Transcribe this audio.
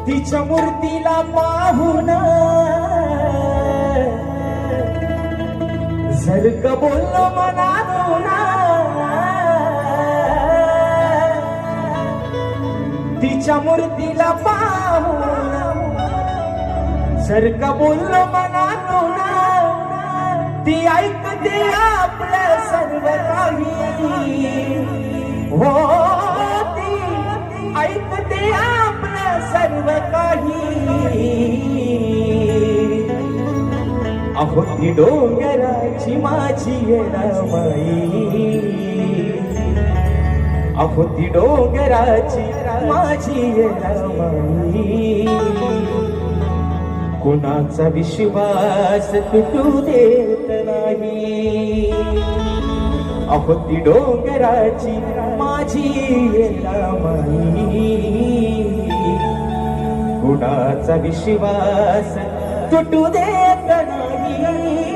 तिच्या मूर्तीला पाहून जर का बोललो मनातून तिच्या मूर्तीला पाहून जर का बोललो मनातून ती ऐकते आपलं सर्व काही हो ती ऐकते आपलं सर्व काही अहो ती डोंगराची माझी येणामाई अहो ती डोंगराची माझी येणामाई कोणाचा विश्वास तुटू देत नाही अहो ती डोंगराची माझी येणामाई कोणाचा विश्वास तुटू देत नाही